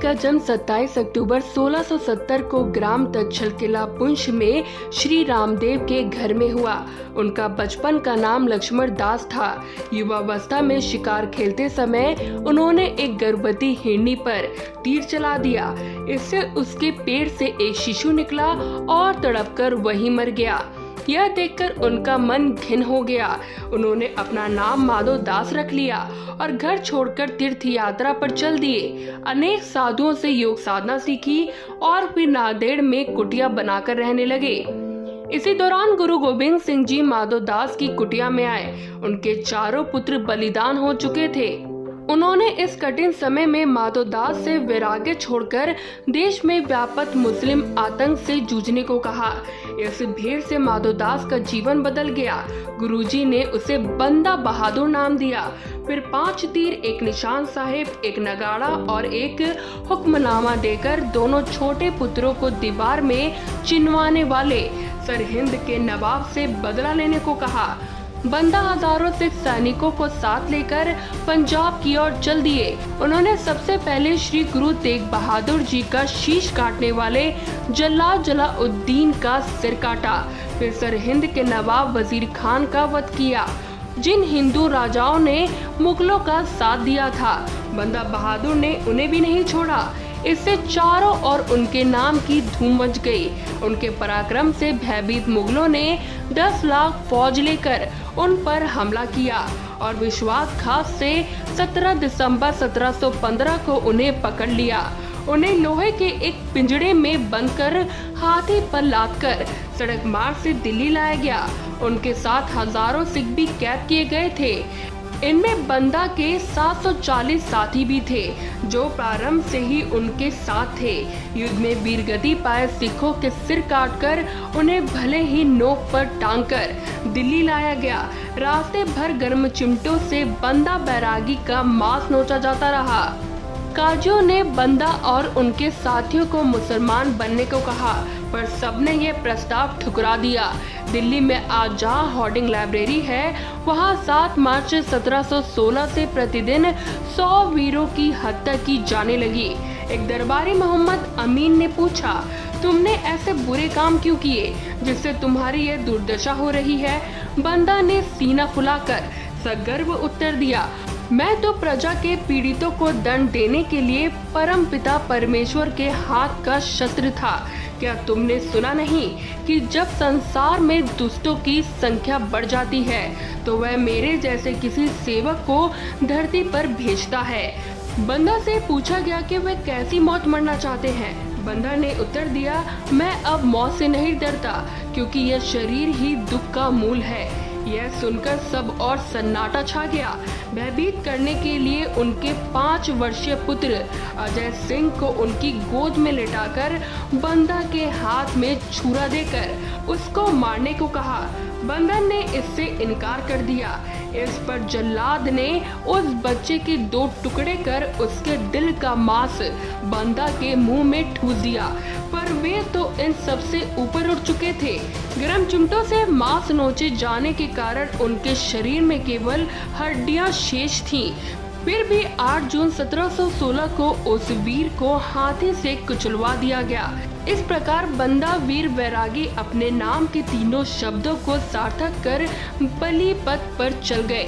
का जन्म 27 अक्टूबर 1670 को ग्राम तक्षशिला पुंछ में श्री रामदेव के घर में हुआ। उनका बचपन का नाम लक्ष्मण दास था। युवावस्था में शिकार खेलते समय उन्होंने एक गर्भवती हिरनी पर तीर चला दिया। इससे उसके पेट से एक शिशु निकला और तड़पकर वहीं मर गया। यह देखकर उनका मन खिन्न हो गया। उन्होंने अपना नाम माधव दास रख लिया और घर छोड़कर तीर्थ यात्रा पर चल दिए। अनेक साधुओं से योग साधना सीखी और फिर नांदेड़ में कुटिया बनाकर रहने लगे। इसी दौरान गुरु गोविंद सिंह जी माधव दास की कुटिया में आए। उनके चारों पुत्र बलिदान हो चुके थे। उन्होंने इस कठिन समय में माधव दास से वैराग्य छोड़कर देश में व्याप्त मुस्लिम आतंक से जूझने को कहा। इस भीड़ से माधव दास का जीवन बदल गया। गुरुजी ने उसे बंदा बहादुर नाम दिया। फिर 5 तीर, एक निशान साहिब, एक नगाड़ा और एक हुक्मनामा देकर दोनों छोटे पुत्रों को दीवार में चिनवाने वाले सरहिंद के नवाब से बदला लेने को कहा। बंदा हजारों सिख सैनिकों को साथ लेकर पंजाब की ओर चल दिए। उन्होंने सबसे पहले श्री गुरु तेग बहादुर जी का शीश काटने वाले जल्लाद जलाउद्दीन का सिर काटा। फिर सरहिंद के नवाब वजीर खान का वध किया, जिन हिंदू राजाओं ने मुगलों का साथ दिया था। बंदा बहादुर ने उन्हें भी नहीं छोड़ा। इससे चारों ओर उनके नाम की धूम मच गई। उनके पराक्रम से भयभीत मुगलों ने 10 लाख फौज लेकर उन पर हमला किया और विश्वासघात से 17 दिसंबर 1715 को उन्हें पकड़ लिया। उन्हें लोहे के एक पिंजड़े में बंद कर हाथी पर लादकर सड़क मार्ग से दिल्ली लाया गया। उनके साथ हजारों सिख भी कैद किए गए थे। इनमें बंदा के 740 साथी भी थे, जो प्रारंभ से ही उनके साथ थे। युद्ध में वीरगति पाए सिखों के सिर काटकर उन्हें भले ही नोक पर टांगकर दिल्ली लाया गया। रास्ते भर गर्म चिमटों से बंदा बैरागी का मांस नोचा जाता रहा। काजियों ने बंदा और उनके साथियों को मुसलमान बनने को कहा, पर सबने ये प्रस्ताव ठुकरा दिया। दिल्ली में आज जहाँ होर्डिंग लाइब्रेरी है, वहाँ 7 मार्च 1716 से प्रतिदिन 100 वीरों की हत्या की जाने लगी। एक दरबारी मोहम्मद अमीन ने पूछा, तुमने ऐसे बुरे काम क्यों किए जिससे तुम्हारी ये दुर्दशा हो रही है? बंदा ने सीना फुलाकर सगर्व उत्तर दिया, मैं तो प्रजा के पीड़ितों को दंड देने के लिए परम पिता परमेश्वर के हाथ का शस्त्र था। क्या तुमने सुना नहीं कि जब संसार में दुष्टों की संख्या बढ़ जाती है तो वह मेरे जैसे किसी सेवक को धरती पर भेजता है। बंदा से पूछा गया कि वे कैसी मौत मरना चाहते हैं। बंदा ने उत्तर दिया, मैं अब मौत से नहीं डरता, क्योंकि यह शरीर ही दुख का मूल है। यह सुनकर सब और सन्नाटा छा गया। भयभीत करने के लिए उनके 5 वर्षीय पुत्र अजय सिंह को उनकी गोद में लेटाकर बंदा के हाथ में छुरा देकर उसको मारने को कहा। बंदर ने इससे इनकार कर दिया। इस पर जल्लाद ने उस बच्चे के 2 टुकड़े कर उसके दिल का मांस बंदा के मुंह में ठूस दिया, पर वे तो इन सब से ऊपर उठ चुके थे। गर्म चिमटों से मांस नोचे जाने के कारण उनके शरीर में केवल हड्डियां शेष थीं। फिर भी 8 जून 1716 को उस वीर को हाथी से कुचलवा दिया गया। इस प्रकार बंदा वीर वैरागी अपने नाम के तीनों शब्दों को सार्थक कर बलि पथ पर चल गए।